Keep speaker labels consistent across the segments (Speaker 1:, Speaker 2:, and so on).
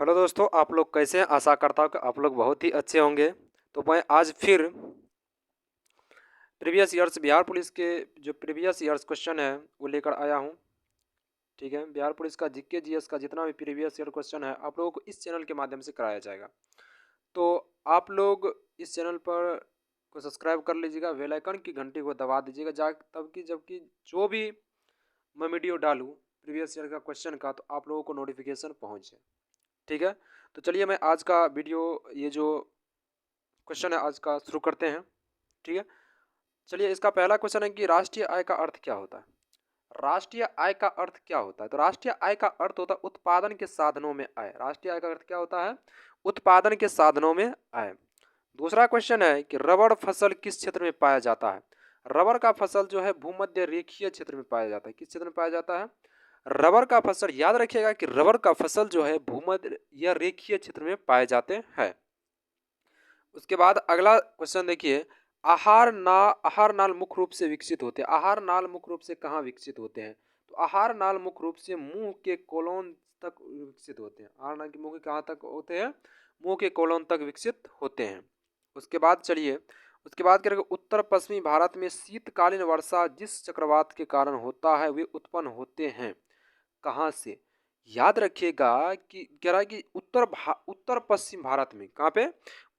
Speaker 1: Hello दोस्तों, आप लोग कैसे हैं? आशा करता हूँ कि आप लोग बहुत ही अच्छे होंगे। तो मैं आज फिर प्रीवियस ईयर्स बिहार पुलिस के जो प्रीवियस ईयर्स क्वेश्चन है वो लेकर आया हूँ। ठीक है, बिहार पुलिस का जीके जीएस का जितना भी प्रीवियस ईयर क्वेश्चन है आप लोगों को इस चैनल के माध्यम से कराया जाएगा। तो आप लोग इस चैनल पर को सब्सक्राइब कर लीजिएगा, बेल आइकन की घंटी को दबा दीजिएगा जा तब कि जबकि जो भी मैं वीडियो डालूँ प्रीवियस ईयर का क्वेश्चन का तो आप लोगों को नोटिफिकेशन पहुँचे। ठीक है, तो चलिए मैं आज का वीडियो ये जो क्वेश्चन है आज का शुरू करते हैं। ठीक है, चलिए इसका पहला क्वेश्चन है कि राष्ट्रीय आय का अर्थ क्या होता है? राष्ट्रीय आय का अर्थ क्या होता है? तो राष्ट्रीय आय का अर्थ होता है उत्पादन के साधनों में आय। राष्ट्रीय आय का अर्थ क्या होता है? उत्पादन के साधनों में आय। दूसरा क्वेश्चन है कि रबड़ फसल किस क्षेत्र में पाया जाता है? रबड़ का फसल जो है भूमध्य रेखीय क्षेत्र में पाया जाता है। किस क्षेत्र में पाया जाता है? रबड़ का फसल, याद रखिएगा कि रबड़ का फसल जो है भूमध्य या रेखीय क्षेत्र में पाए जाते हैं। उसके बाद अगला क्वेश्चन देखिए, आहार नाल मुख्य रूप से विकसित होते हैं। आहार नाल मुख्य रूप से कहाँ विकसित होते हैं? तो आहार नाल मुख्य रूप से मुंह के कोलोन तक विकसित होते हैं। आहार नाल के मुंह के कहाँ तक होते हैं? मुंह के कोलोन तक विकसित होते हैं। उसके बाद चलिए, उसके बाद करेंगे उत्तर पश्चिमी भारत में शीतकालीन वर्षा जिस चक्रवात के कारण होता है वे उत्पन्न होते हैं कहाँ से? याद रखिएगा कि कह रहा है कि उत्तर पश्चिम भारत में, कहाँ पे?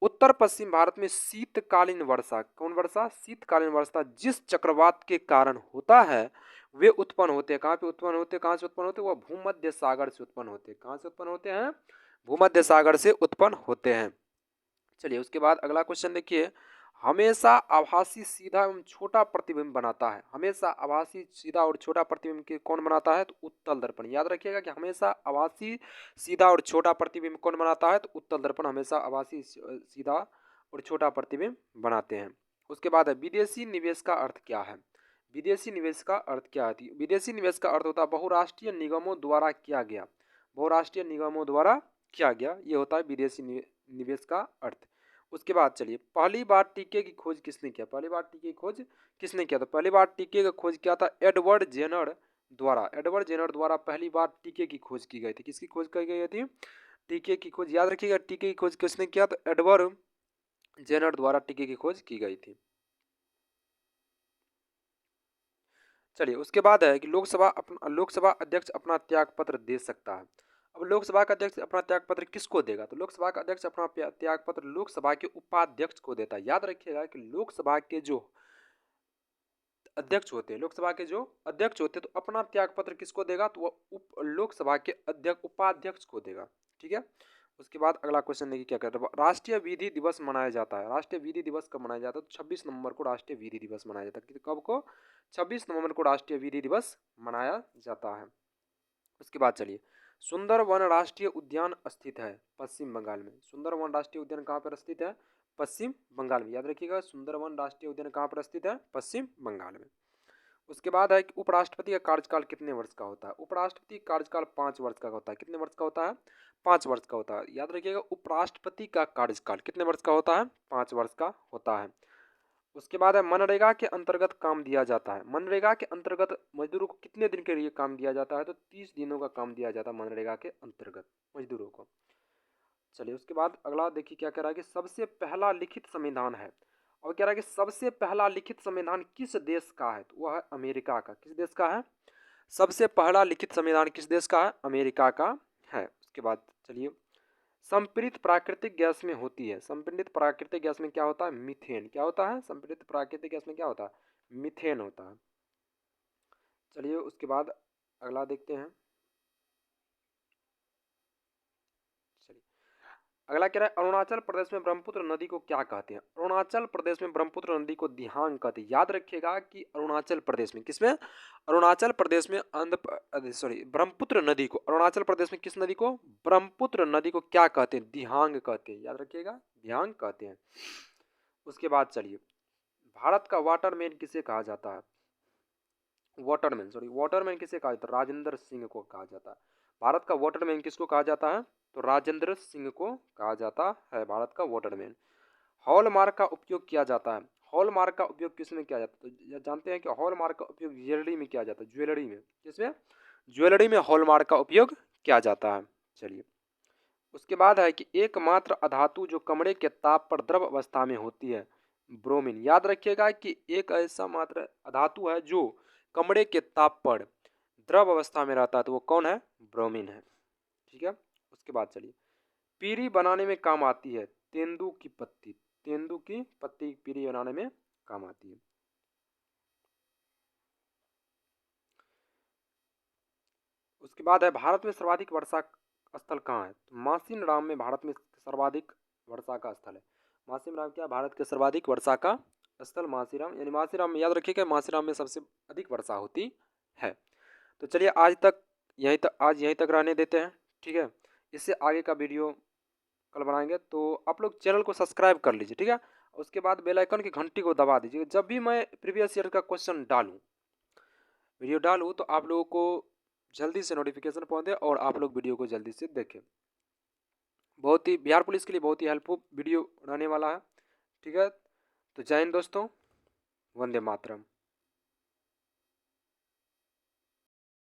Speaker 1: उत्तर पश्चिम भारत में शीतकालीन वर्षा, कौन वर्षा? शीतकालीन वर्षा जिस चक्रवात के कारण होता है वे उत्पन्न होते हैं। कहाँ पे उत्पन्न होते हैं? कहाँ से उत्पन्न होते हैं? वह भूमध्य सागर से उत्पन्न होते हैं। कहाँ से उत्पन्न होते हैं? भूमध्य सागर से उत्पन्न होते हैं। चलिए उसके बाद अगला क्वेश्चन देखिए, हमेशा आभासी सीधा एवं छोटा प्रतिबिंब बनाता है। हमेशा आभासी सीधा और छोटा प्रतिबिंब के कौन बनाता है? तो उत्तल दर्पण। याद रखिएगा कि हमेशा आभासी सीधा और छोटा प्रतिबिंब कौन बनाता है? तो उत्तल दर्पण हमेशा आभासी सीधा और छोटा प्रतिबिंब बनाते हैं। उसके बाद है विदेशी निवेश का अर्थ क्या है? विदेशी निवेश का अर्थ क्या है? विदेशी निवेश का अर्थ होता है बहुराष्ट्रीय निगमों द्वारा किया गया। बहुराष्ट्रीय निगमों द्वारा किया गया, ये होता है विदेशी निवेश का अर्थ। उसके बाद चलिए, पहली बार टीके की खोज किसने किया? पहली बार टीके की खोज किसने किया? तो पहली बार टीके का खोज किया था एडवर्ड जेनर द्वारा। एडवर्ड जेनर द्वारा पहली बार टीके की खोज की गई थी। किसकी खोज की गई थी? टीके की खोज। याद रखिएगा टीके की खोज किसने किया? तो एडवर्ड जेनर द्वारा टीके की खोज की गई थी। चलिए उसके बाद है कि लोकसभा अध्यक्ष अपना त्याग पत्र दे सकता है। अब लोकसभा का अध्यक्ष अपना त्याग पत्र किसको देगा? तो लोकसभा का अध्यक्ष अपना त्याग पत्र लोकसभा के उपाध्यक्ष को देता है। याद रखिएगा कि लोकसभा के जो अध्यक्ष होते हैं, लोकसभा के जो अध्यक्ष होते हैं तो अपना त्याग पत्र किसको देगा? तो वह लोकसभा के अध्यक्ष उपाध्यक्ष को देगा। ठीक है, उसके बाद अगला क्वेश्चन देखिए क्या कहता है, राष्ट्रीय विधि दिवस मनाया जाता है। राष्ट्रीय विधि दिवस कब मनाया जाता है? तो 26 नवंबर को राष्ट्रीय विधि दिवस मनाया जाता है। कब को? 26 नवंबर को राष्ट्रीय विधि दिवस मनाया जाता है। उसके बाद चलिए, सुंदरवन राष्ट्रीय उद्यान स्थित है पश्चिम बंगाल में। सुंदरवन राष्ट्रीय उद्यान कहाँ पर स्थित है? पश्चिम बंगाल में। याद रखिएगा सुंदरवन राष्ट्रीय उद्यान कहाँ पर स्थित है? पश्चिम बंगाल में। उसके बाद है कि उपराष्ट्रपति का कार्यकाल कितने वर्ष का होता है? उपराष्ट्रपति कार्यकाल 5 वर्ष का होता है। कितने वर्ष का होता है? 5 वर्ष का होता है। याद रखिएगा उपराष्ट्रपति का कार्यकाल कितने वर्ष का होता है? 5 वर्ष का होता है। उसके बाद है मनरेगा के अंतर्गत काम दिया जाता है। मनरेगा के अंतर्गत मजदूरों को कितने दिन के लिए काम दिया जाता है? तो 30 दिनों का काम दिया जाता है मनरेगा के अंतर्गत मजदूरों को। चलिए उसके बाद अगला देखिए क्या कह रहा है कि सबसे पहला लिखित संविधान है। और कह रहा है कि सबसे पहला लिखित संविधान किस देश का है? तो वह है अमेरिका का। किस देश का है? सबसे पहला लिखित संविधान किस देश का है? अमेरिका का है। उसके बाद चलिए, संपीड़ित प्राकृतिक गैस में होती है। संपीड़ित प्राकृतिक गैस में क्या होता है? मीथेन। क्या होता है? संपीड़ित प्राकृतिक गैस में क्या होता है? मीथेन होता है। चलिए उसके बाद अगला देखते हैं। चलिए अगला कह रहा है अरुणाचल प्रदेश में ब्रह्मपुत्र नदी को क्या कहते हैं? अरुणाचल प्रदेश में ब्रह्मपुत्र नदी को दिहांग कहते हैं। याद रखिएगा कि अरुणाचल प्रदेश में, किसमें? अरुणाचल प्रदेश में ब्रह्मपुत्र नदी को, अरुणाचल प्रदेश में किस नदी को? ब्रह्मपुत्र नदी को क्या कहते हैं? दिहांग कहते हैं। याद रखिएगा दिहांग कहते हैं। उसके बाद चलिए, भारत का वाटरमैन किसे कहा जाता है? वाटरमैन किसे कहा जाता है? राजेंद्र सिंह को कहा जाता है। भारत का वाटरमैन किसको कहा जाता है? तो राजेंद्र सिंह को कहा जाता है भारत का वाटरमैन। हॉलमार्क का उपयोग किया जाता है। हॉलमार्क का उपयोग किसमें किया जाता है? तो जानते हैं कि हॉलमार्क का उपयोग ज्वेलरी में किया जाता है। ज्वेलरी में, किसमें? ज्वेलरी में हॉलमार्क का उपयोग किया जाता है। चलिए उसके बाद है कि एकमात्र अधातु जो कमरे के ताप पर द्रव अवस्था में होती है, ब्रोमीन। याद रखिएगा कि एक ऐसा मात्र अधातु है जो कमरे के ताप पर द्रव अवस्था में रहता है, तो वो कौन है? ब्रोमीन है। ठीक है। उसके बाद चलिए, पीरी बनाने में काम आती है तेंदू की पत्ती। तेंदू की पत्ती पीरी बनाने में काम आती है। उसके बाद है भारत में सर्वाधिक वर्षा स्थल कहाँ है? तो मासिनराम में भारत में सर्वाधिक वर्षा का स्थल है। मासिनराम क्या? भारत के सर्वाधिक वर्षा का स्थल मासीराम, यानी मासीराम में। याद रखिएगा मासीराम में सबसे अधिक वर्षा होती है। तो चलिए आज यहीं तक रहने देते हैं। ठीक है। इससे आगे का वीडियो कल बनाएंगे। तो आप लोग चैनल को सब्सक्राइब कर लीजिए। ठीक है। उसके बाद बेल आइकन की घंटी को दबा दीजिए। जब भी मैं प्रीवियस ईयर का क्वेश्चन डालूँ, वीडियो डालूँ, तो आप लोगों को जल्दी से नोटिफिकेशन पहुँचे और आप लोग वीडियो को जल्दी से देखें। बहुत ही बिहार पुलिस के लिए बहुत ही हेल्पफुल वीडियो रहने वाला है। ठीक है। तो जय हिंद दोस्तों, वंदे मातरम।